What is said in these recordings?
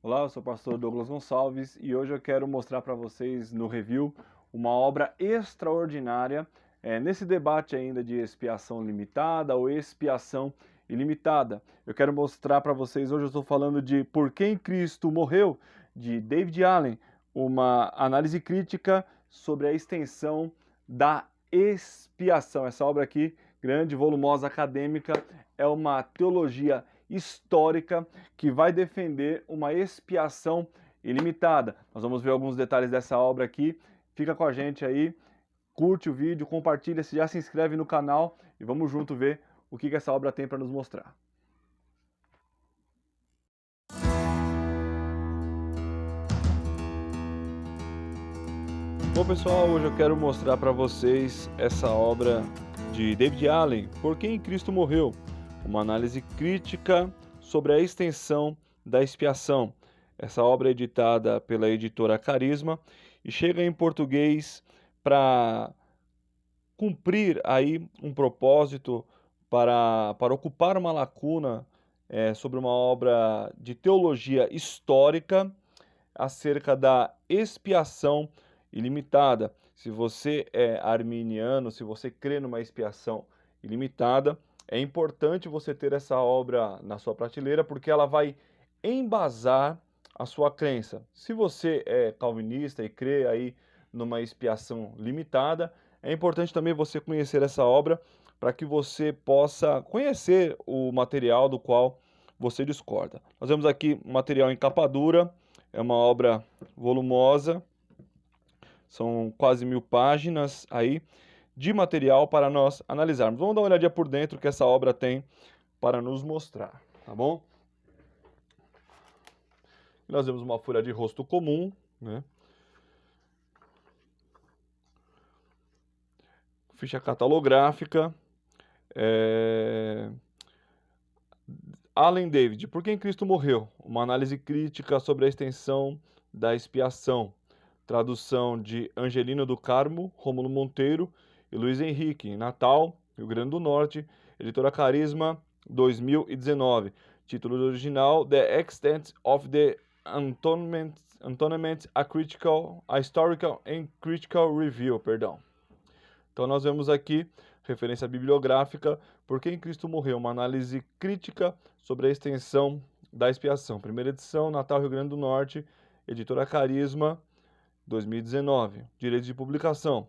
Olá, eu sou o pastor Douglas Gonçalves e hoje eu quero mostrar para vocês no review uma obra extraordinária nesse debate ainda de expiação limitada ou expiação ilimitada. Eu quero mostrar para vocês, hoje eu estou falando de Por Quem Cristo Morreu, de David Allen, uma análise crítica sobre a extensão da expiação. Essa obra aqui, grande, volumosa, acadêmica, é uma teologia histórica que vai defender uma expiação ilimitada. Nós vamos ver alguns detalhes dessa obra aqui. Fica com a gente aí, curte o vídeo, compartilha, já se inscreve no canal e vamos junto ver o que essa obra tem para nos mostrar. Bom pessoal, hoje eu quero mostrar para vocês essa obra de David Allen, Por Quem Cristo Morreu, uma análise crítica sobre a extensão da expiação. Essa obra é editada pela editora Carisma e chega em português para cumprir aí um propósito, para ocupar uma lacuna sobre uma obra de teologia histórica acerca da expiação ilimitada. Se você é arminiano, se você crê numa expiação ilimitada, é importante você ter essa obra na sua prateleira, porque ela vai embasar a sua crença. Se você é calvinista e crê aí numa expiação limitada, é importante também você conhecer essa obra para que você possa conhecer o material do qual você discorda. Nós vemos aqui um material em capa dura, é uma obra volumosa, são quase 1000 páginas aí de material para nós analisarmos. Vamos dar uma olhadinha por dentro que essa obra tem para nos mostrar, tá bom? Nós vemos uma folha de rosto comum, né? Ficha catalográfica, Allen David, Por Quem Cristo Morreu? Uma análise crítica sobre a extensão da expiação. Tradução de Angelino do Carmo, Rômulo Monteiro e Luiz Henrique, em Natal, Rio Grande do Norte, editora Carisma, 2019. Título original: The Extent of the Atonement, a Historical and Critical Review, perdão. Então nós vemos aqui, referência bibliográfica, Por Quem Cristo Morreu, uma análise crítica sobre a extensão da expiação. Primeira edição, Natal, Rio Grande do Norte, editora Carisma, 2019. Direitos de publicação.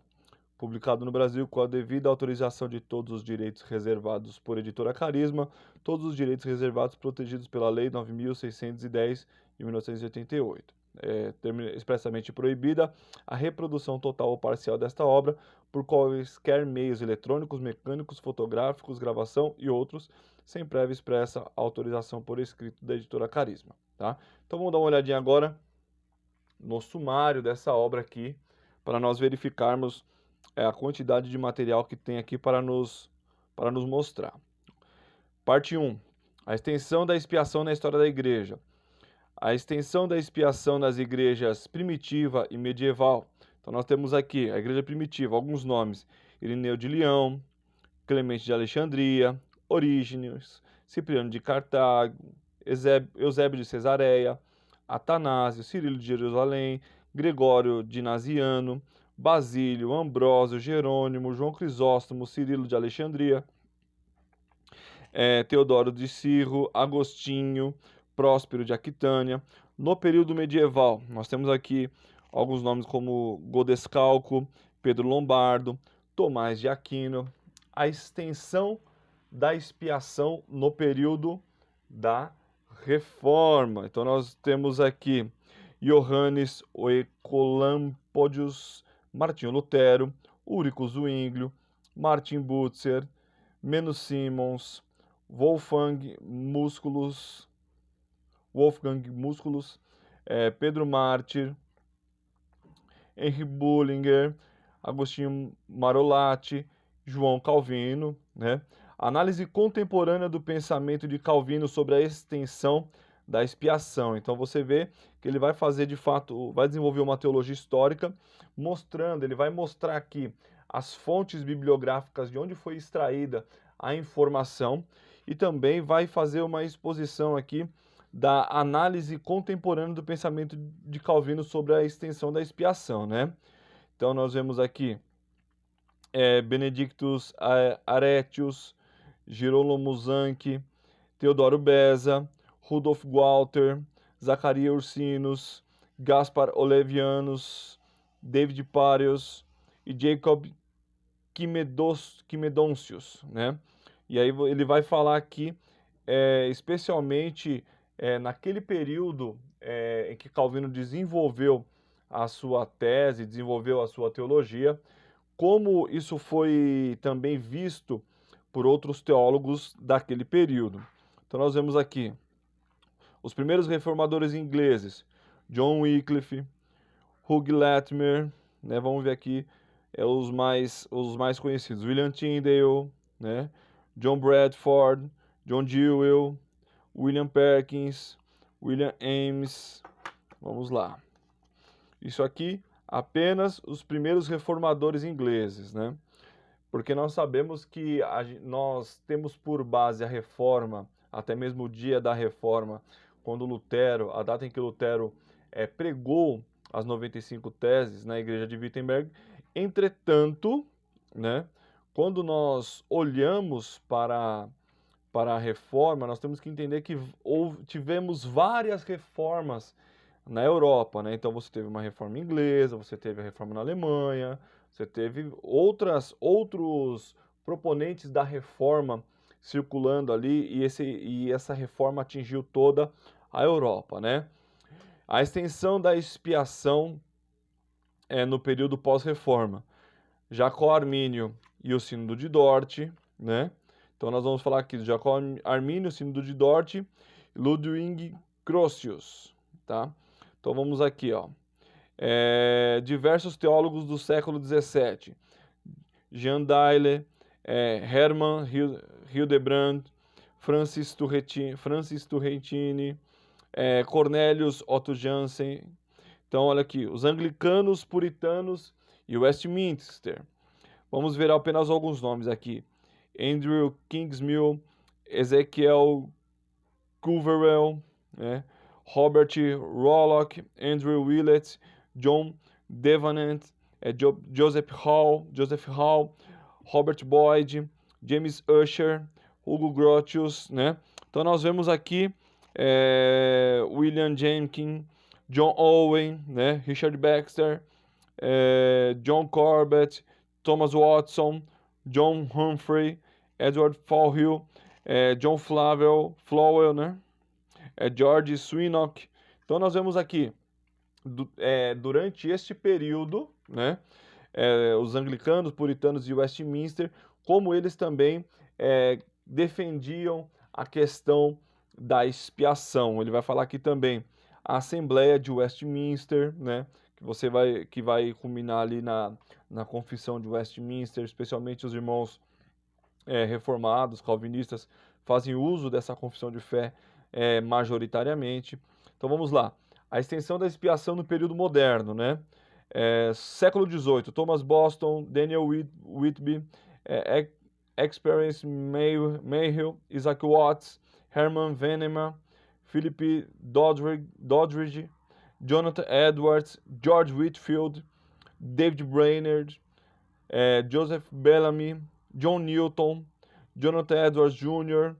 Publicado no Brasil com a devida autorização de todos os direitos reservados por editora Carisma, todos os direitos reservados protegidos pela Lei 9.610 de 1988. Expressamente proibida a reprodução total ou parcial desta obra por quaisquer meios eletrônicos, mecânicos, fotográficos, gravação e outros, sem prévia expressa autorização por escrito da editora Carisma. Tá? Então vamos dar uma olhadinha agora no sumário dessa obra aqui, para nós verificarmos a quantidade de material que tem aqui para nos mostrar. Parte 1. A extensão da expiação na história da igreja. A extensão da expiação nas igrejas primitiva e medieval. Então nós temos aqui a igreja primitiva, alguns nomes: Irineu de Leão, Clemente de Alexandria, Orígenes, Cipriano de Cartago, Eusébio de Cesareia, Atanásio, Cirilo de Jerusalém, Gregório de Naziano, Basílio, Ambrósio, Jerônimo, João Crisóstomo, Cirilo de Alexandria, Teodoro de Cirro, Agostinho, Próspero de Aquitânia. No período medieval, nós temos aqui alguns nomes como Godescalco, Pedro Lombardo, Tomás de Aquino. A extensão da expiação no período da Reforma. Então nós temos aqui Johannes Oecolampadius, Martinho Lutero, Ulrico Zwinglio, Martin Butzer, Menno Simons, Wolfgang Musculus, Pedro Mártir, Henry Bullinger, Agostinho Marolatti, João Calvino, né? Análise contemporânea do pensamento de Calvino sobre a extensão da expiação. Então você vê que ele vai fazer de fato, vai desenvolver uma teologia histórica, ele vai mostrar aqui as fontes bibliográficas de onde foi extraída a informação e também vai fazer uma exposição aqui da análise contemporânea do pensamento de Calvino sobre a extensão da expiação, né? Então nós vemos aqui Benedictus Aretius, Girolamo Zanchi, Teodoro Beza, Rudolf Walter, Zacarias Ursinus, Gaspar Olevianus, David Parius e Jacob Quimedoncius, né? E aí ele vai falar aqui, especialmente naquele período em que Calvino desenvolveu a sua tese, desenvolveu a sua teologia, como isso foi também visto por outros teólogos daquele período. Então nós vemos aqui os primeiros reformadores ingleses, John Wycliffe, Hugh Latimer, né? Vamos ver aqui os mais conhecidos, William Tyndale, né? John Bradford, John Dewey, William Perkins, William Ames. Vamos lá. Isso aqui apenas os primeiros reformadores ingleses, né? Porque nós sabemos que nós temos por base a reforma, até mesmo o dia da reforma, quando Lutero, a data em que Lutero pregou as 95 teses na igreja de Wittenberg. Entretanto, né, quando nós olhamos para a reforma, nós temos que entender que tivemos várias reformas na Europa, né? Então você teve uma reforma inglesa, você teve a reforma na Alemanha, você teve outros proponentes da reforma circulando ali e essa reforma atingiu toda a Europa, né? A extensão da expiação no período pós-reforma. Jacó Armínio e o Sínodo de Dort, né? Então nós vamos falar aqui do Jacó Armínio, Sínodo de Dort, e Ludwig Grotius, tá? Então vamos aqui, ó. Diversos teólogos do século XVII. Jean Daillet, Hermann Hildebrand, Francis Turretini, Cornelius Otto Jansen. Então olha aqui, os anglicanos, puritanos e Westminster. Vamos ver apenas alguns nomes aqui. Andrew Kingsmill, Ezekiel Culverwell, né? Robert Rollock, Andrew Willett, John Devanant, Joseph Hall, Robert Boyd, James Ussher, Hugo Grotius, né? Então nós vemos aqui William Jenkins, John Owen, né? Richard Baxter, John Corbett, Thomas Watson, John Humphrey, Edward Falhill, John Flowell, né? George Swinock. Então nós vemos aqui, durante este período, né, os anglicanos, puritanos e Westminster, como eles também defendiam a questão da expiação. Ele vai falar aqui também a Assembleia de Westminster, né, que vai culminar ali na Confissão de Westminster, especialmente os irmãos reformados, calvinistas, fazem uso dessa confissão de fé majoritariamente. Então vamos lá. A extensão da expiação no período moderno, né? Século XVIII, Thomas Boston, Daniel Whitby, Experience Mayhew, Isaac Watts, Herman Venema, Philip Doddridge, Jonathan Edwards, George Whitefield, David Brainerd, Joseph Bellamy, John Newton, Jonathan Edwards Jr.,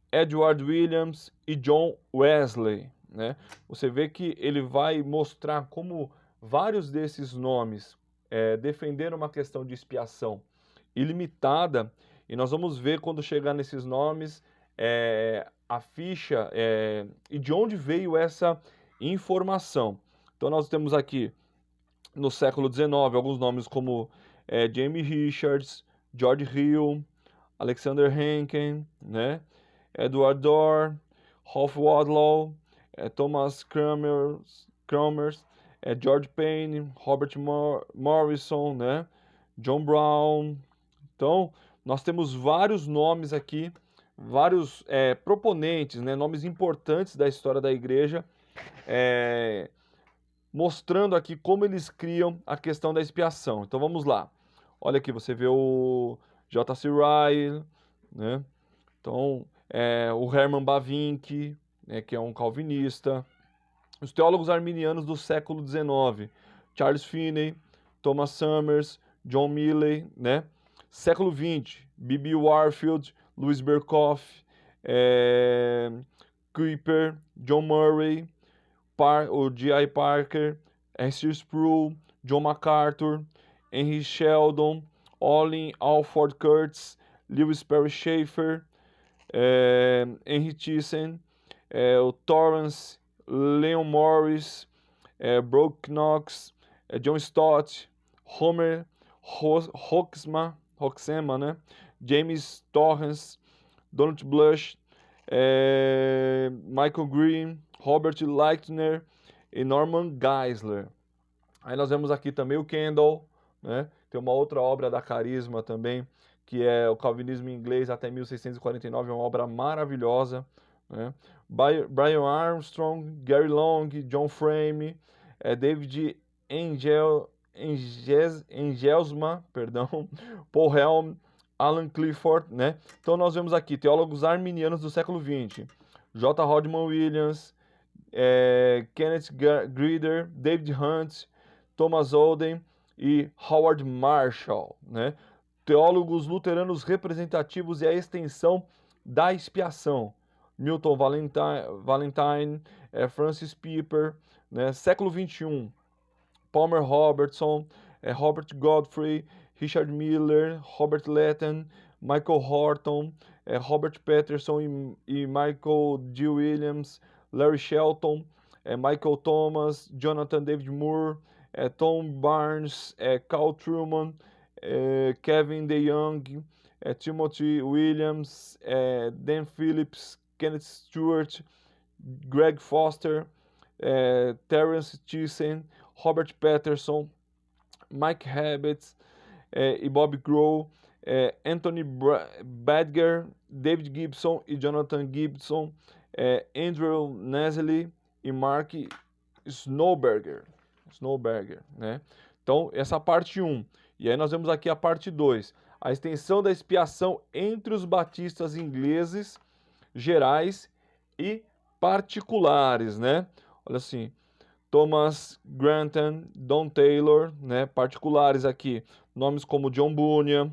Edward Williams e John Wesley, né? Você vê que ele vai mostrar como vários desses nomes defenderam uma questão de expiação ilimitada, e nós vamos ver quando chegar nesses nomes a ficha e de onde veio essa informação. Então nós temos aqui no século XIX alguns nomes como James Richards, George Hill, Alexander Henken, né? Edward Dorr, Ralph Wadlow, Thomas Cromers, George Payne, Robert Morrison, né? John Brown. Então, nós temos vários nomes aqui, vários proponentes, né? Nomes importantes da história da igreja, mostrando aqui como eles criam a questão da expiação. Então, vamos lá. Olha aqui, você vê o J.C. Ryle, né? Então, o Herman Bavinck, né, que é um calvinista. Os teólogos arminianos do século XIX, Charles Finney, Thomas Summers, John Milley, né? Século XX, B.B. Warfield, Louis Berkhoff, Kuyper, John Murray, o G.I. Parker, R.C. Sproul, John MacArthur, Henry Sheldon, Olin Alford Kurtz, Lewis Perry Schaeffer, Henry Thyssen, o Torrance, Leon Morris, Brock Knox, John Stott, Homer Hoxema, né? James Torrance, Donald Blush, Michael Green, Robert Lightner e Norman Geisler. Aí nós vemos aqui também o Kendall, né? Tem uma outra obra da Carisma também, que é o Calvinismo em Inglês até 1649, é uma obra maravilhosa, né? Brian Armstrong, Gary Long, John Frame, David Engelsman, perdão, Paul Helm, Alan Clifford, né? Então nós vemos aqui teólogos arminianos do século XX, J. Rodman Williams, Kenneth Grider, David Hunt, Thomas Olden e Howard Marshall, né? Teólogos luteranos representativos e a extensão da expiação, Milton Valentine, Francis Pieper, né? Século XXI, Palmer Robertson, Robert Godfrey, Richard Miller, Robert Letton, Michael Horton, Robert Patterson e Michael D. Williams, Larry Shelton, Michael Thomas, Jonathan David Moore, Tom Barnes, Carl Truman, Kevin DeYoung, Timothy Williams, Dan Phillips, Kenneth Stewart, Greg Foster, Terence Thyssen, Robert Patterson, Mike Habets e Bob Grohl, Anthony Badger, David Gibson e Jonathan Gibson, Andrew Nestle e Mark Snowberger, né? Então, essa parte 1. E aí nós vemos aqui a parte 2. A extensão da expiação entre os batistas ingleses, gerais e particulares, né? Olha assim, Thomas Grantham, Don Taylor, né? Particulares aqui, nomes como John Bunyan,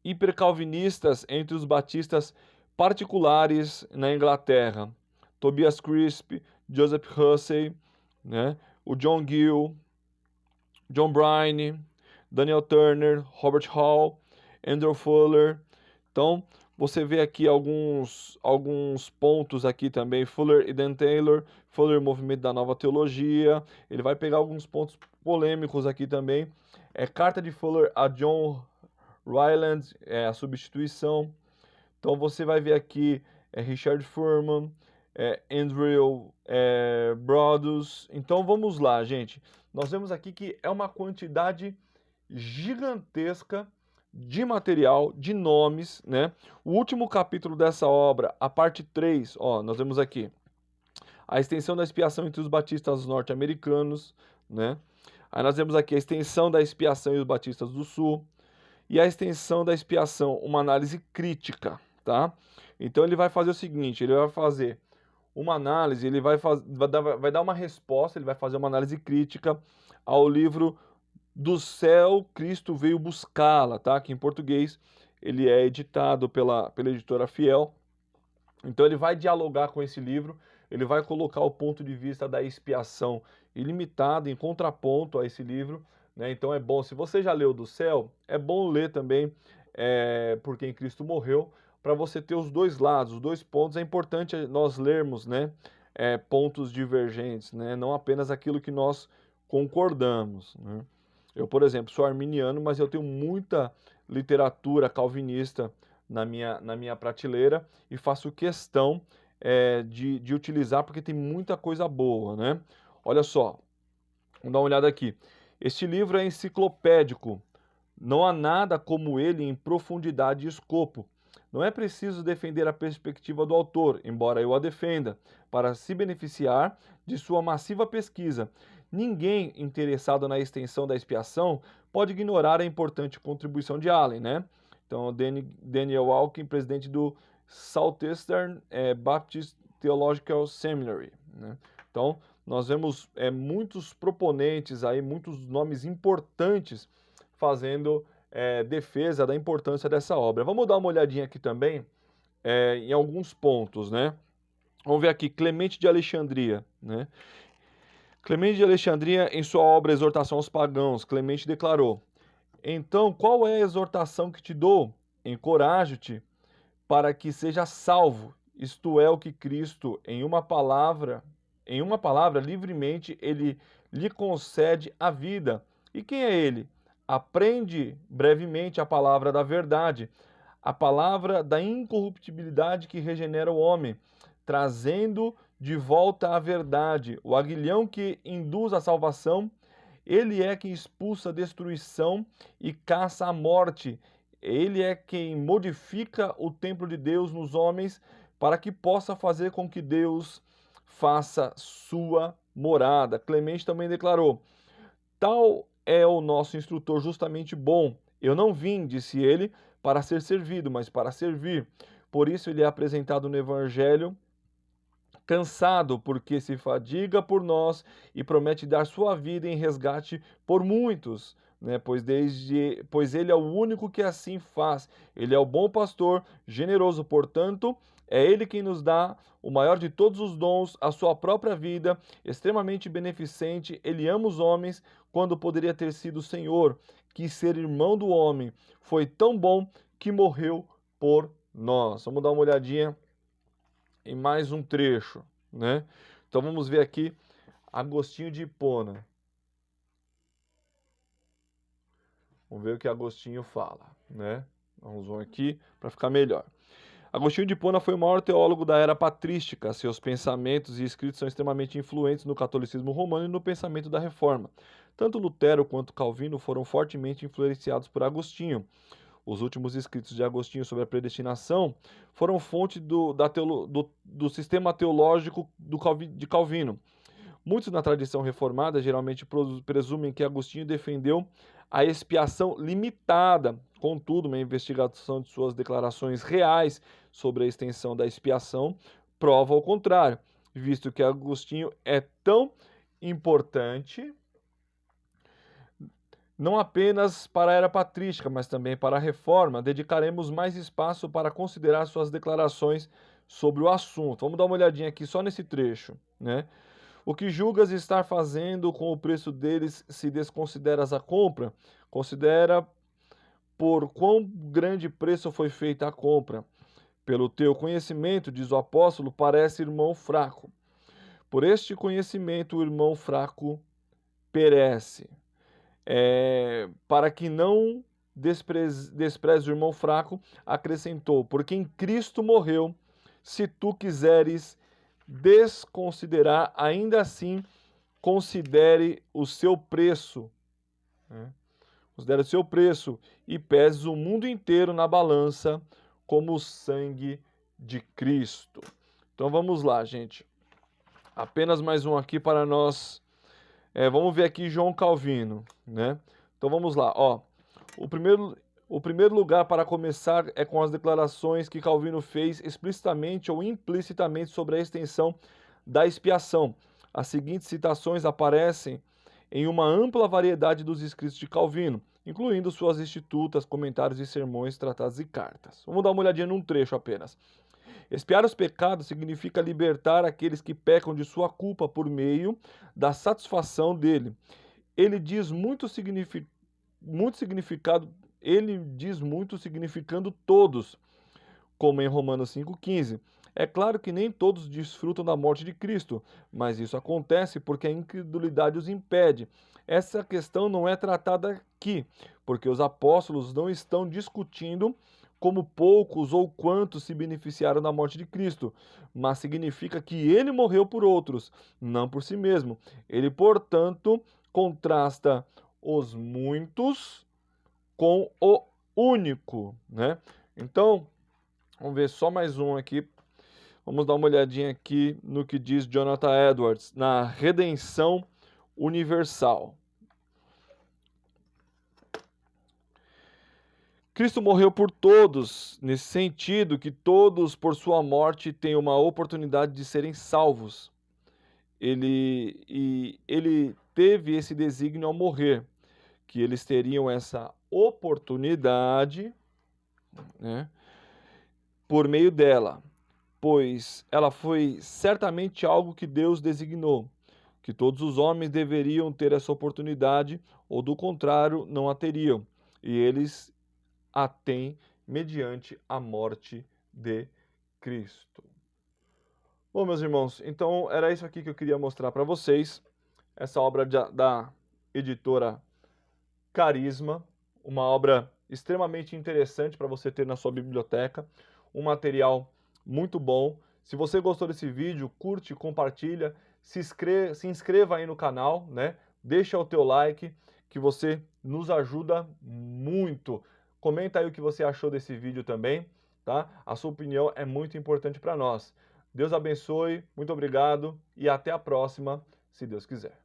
hipercalvinistas entre os batistas particulares na Inglaterra, Tobias Crisp, Joseph Hussey, né? O John Gill, John Bryan, Daniel Turner, Robert Hall, Andrew Fuller. Então, você vê aqui alguns pontos aqui também, Fuller e Dan Taylor, Fuller, movimento da nova teologia. Ele vai pegar alguns pontos polêmicos aqui também. Carta de Fuller a John Ryland, a substituição. Então, você vai ver aqui Richard Furman, Andrew Brodus. Então, vamos lá, gente. Nós vemos aqui que é uma quantidade gigantesca de material, de nomes, né? O último capítulo dessa obra, a parte 3, ó, nós vemos aqui a extensão da expiação entre os batistas norte-americanos, né? Aí nós vemos aqui a extensão da expiação e os batistas do sul e a extensão da expiação, uma análise crítica, tá? Então ele vai fazer o seguinte, ele vai fazer uma análise, ele vai dar uma resposta, ele vai fazer uma análise crítica ao livro Do Céu, Cristo Veio Buscá-la, tá? Que em português ele é editado pela editora Fiel. Então ele vai dialogar com esse livro, ele vai colocar o ponto de vista da expiação ilimitada em contraponto a esse livro, né? Então é bom, se você já leu Do Céu, é bom ler também Por Quem Cristo Morreu, para você ter os dois lados, os dois pontos. É importante nós lermos, né, pontos divergentes, né? Não apenas aquilo que nós concordamos, né? Eu, por exemplo, sou arminiano, mas eu tenho muita literatura calvinista na minha prateleira e faço questão de utilizar porque tem muita coisa boa, né? Olha só, vamos dar uma olhada aqui. Este livro é enciclopédico, não há nada como ele em profundidade e escopo. Não é preciso defender a perspectiva do autor, embora eu a defenda, para se beneficiar de sua massiva pesquisa. Ninguém interessado na extensão da expiação pode ignorar a importante contribuição de Allen, né? Então, Daniel Alkin, presidente do Southeastern Baptist Theological Seminary, né? Então, nós vemos muitos proponentes aí, muitos nomes importantes fazendo defesa da importância dessa obra. Vamos dar uma olhadinha aqui também em alguns pontos, né? Vamos ver aqui, Clemente de Alexandria, né? Clemente de Alexandria, em sua obra Exortação aos Pagãos, Clemente declarou: então, qual é a exortação que te dou? Encorajo-te para que seja salvo, isto é o que Cristo, em uma palavra, livremente ele lhe concede a vida. E quem é ele? Aprende brevemente a palavra da verdade, a palavra da incorruptibilidade que regenera o homem, trazendo de volta a verdade, o aguilhão que induz a salvação. Ele é quem expulsa a destruição e caça a morte. Ele é quem modifica o templo de Deus nos homens para que possa fazer com que Deus faça sua morada. Clemente também declarou: tal é o nosso instrutor justamente bom. Eu não vim, disse ele, para ser servido, mas para servir. Por isso ele é apresentado no Evangelho cansado, porque se fadiga por nós e promete dar sua vida em resgate por muitos, né? Pois ele é o único que assim faz. Ele é o bom pastor, generoso, portanto, é ele quem nos dá o maior de todos os dons, a sua própria vida, extremamente beneficente. Ele ama os homens quando poderia ter sido o Senhor, quis ser irmão do homem. Foi tão bom que morreu por nós. Vamos dar uma olhadinha em mais um trecho, né? Então vamos ver aqui Agostinho de Hipona. Vamos ver o que Agostinho fala, né? Vamos ver aqui para ficar melhor. Agostinho de Hipona foi o maior teólogo da era patrística. Seus pensamentos e escritos são extremamente influentes no catolicismo romano e no pensamento da Reforma. Tanto Lutero quanto Calvino foram fortemente influenciados por Agostinho. Os últimos escritos de Agostinho sobre a predestinação foram fonte do sistema teológico de Calvino. Muitos na tradição reformada geralmente presumem que Agostinho defendeu a expiação limitada. Contudo, uma investigação de suas declarações reais sobre a extensão da expiação prova o contrário, visto que Agostinho é tão importante não apenas para a era patrística, mas também para a Reforma, dedicaremos mais espaço para considerar suas declarações sobre o assunto. Vamos dar uma olhadinha aqui só nesse trecho, né? O que julgas estar fazendo com o preço deles se desconsideras a compra? Considera por quão grande preço foi feita a compra. Pelo teu conhecimento, diz o apóstolo, parece irmão fraco. Por este conhecimento, o irmão fraco perece. Para que não despreze o irmão fraco, acrescentou, porque em Cristo morreu, se tu quiseres desconsiderar, ainda assim considere o seu preço, né? Considere o seu preço e pese o mundo inteiro na balança como o sangue de Cristo. Então vamos lá, gente. Apenas mais um aqui para nós. Vamos ver aqui João Calvino, né? Então vamos lá, ó. O primeiro lugar para começar é com as declarações que Calvino fez explicitamente ou implicitamente sobre a extensão da expiação. As seguintes citações aparecem em uma ampla variedade dos escritos de Calvino, incluindo suas institutas, comentários e sermões, tratados e cartas. Vamos dar uma olhadinha num trecho apenas. Expiar os pecados significa libertar aqueles que pecam de sua culpa por meio da satisfação dele. Ele diz muito significado, ele diz muito significando todos, como em Romanos 5,15. É claro que nem todos desfrutam da morte de Cristo, mas isso acontece porque a incredulidade os impede. Essa questão não é tratada aqui, porque os apóstolos não estão discutindo como poucos ou quantos se beneficiaram da morte de Cristo, mas significa que ele morreu por outros, não por si mesmo. Ele, portanto, contrasta os muitos com o único, né? Então, vamos ver só mais um aqui. Vamos dar uma olhadinha aqui no que diz Jonathan Edwards na redenção universal. Cristo morreu por todos, nesse sentido que todos, por sua morte, têm uma oportunidade de serem salvos. Ele teve esse desígnio ao morrer, que eles teriam essa oportunidade, né, por meio dela, pois ela foi certamente algo que Deus designou, que todos os homens deveriam ter essa oportunidade, ou do contrário, não a teriam. E eles a têm mediante a morte de Cristo. Bom, meus irmãos, então era isso aqui que eu queria mostrar para vocês. Essa obra da editora Carisma, uma obra extremamente interessante para você ter na sua biblioteca, um material muito bom. Se você gostou desse vídeo, curte, compartilha, se inscreva aí no canal, né? Deixa o teu like, que você nos ajuda muito. Comenta aí o que você achou desse vídeo também, tá? A sua opinião é muito importante para nós. Deus abençoe, muito obrigado e até a próxima, se Deus quiser.